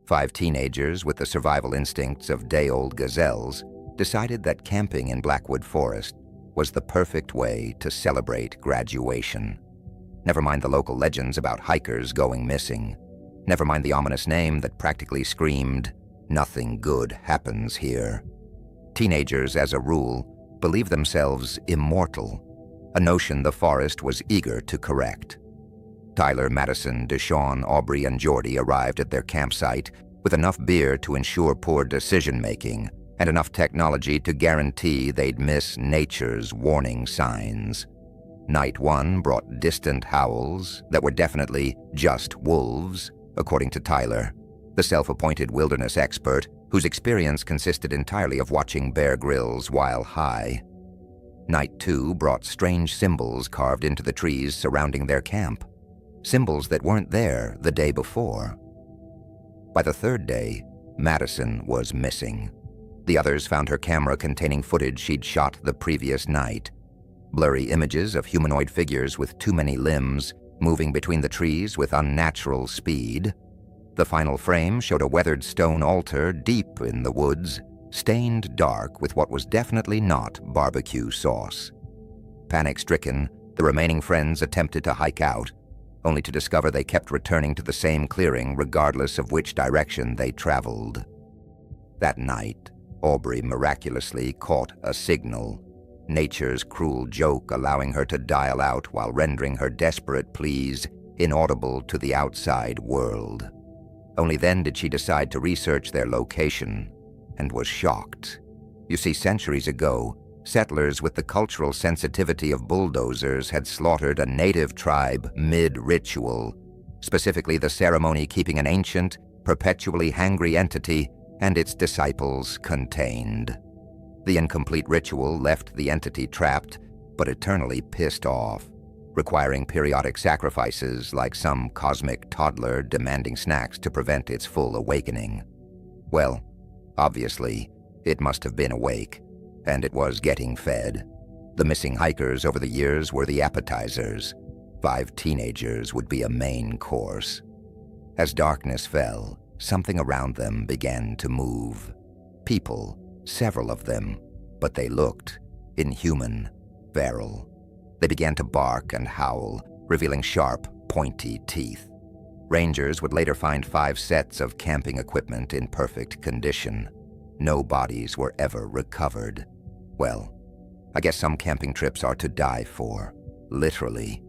5 teenagers with the survival instincts of day-old gazelles decided that camping in Blackwood Forest was the perfect way to celebrate graduation. Never mind the local legends about hikers going missing. Never mind the ominous name that practically screamed, "Nothing good happens here." Teenagers, as a rule, believe themselves immortal, a notion the forest was eager to correct. Tyler, Madison, Deshawn, Aubrey, and Jordy arrived at their campsite with enough beer to ensure poor decision-making and enough technology to guarantee they'd miss nature's warning signs. Night 1 brought distant howls that were definitely just wolves, according to Tyler, the self-appointed wilderness expert whose experience consisted entirely of watching Bear Grylls while high. Night 2 brought strange symbols carved into the trees surrounding their camp, symbols that weren't there the day before. By the third day, Madison was missing. The others found her camera containing footage she'd shot the previous night. Blurry images of humanoid figures with too many limbs moving between the trees with unnatural speed. The final frame showed a weathered stone altar deep in the woods, stained dark with what was definitely not barbecue sauce. Panic-stricken, the remaining friends attempted to hike out, only to discover they kept returning to the same clearing regardless of which direction they traveled. That night, Aubrey miraculously caught a signal, nature's cruel joke allowing her to dial out while rendering her desperate pleas inaudible to the outside world. Only then did she decide to research their location, and was shocked. You see, centuries ago, settlers with the cultural sensitivity of bulldozers had slaughtered a native tribe mid-ritual, specifically the ceremony keeping an ancient, perpetually hangry entity and its disciples contained. The incomplete ritual left the entity trapped, but eternally pissed off, requiring periodic sacrifices like some cosmic toddler demanding snacks to prevent its full awakening. Well, obviously, it must have been awake, and it was getting fed. The missing hikers over the years were the appetizers. 5 teenagers would be a main course. As darkness fell, something around them began to move. People, several of them, but they looked inhuman, feral. They began to bark and howl, revealing sharp, pointy teeth. Rangers would later find 5 sets of camping equipment in perfect condition. No bodies were ever recovered. Well, I guess some camping trips are to die for, literally.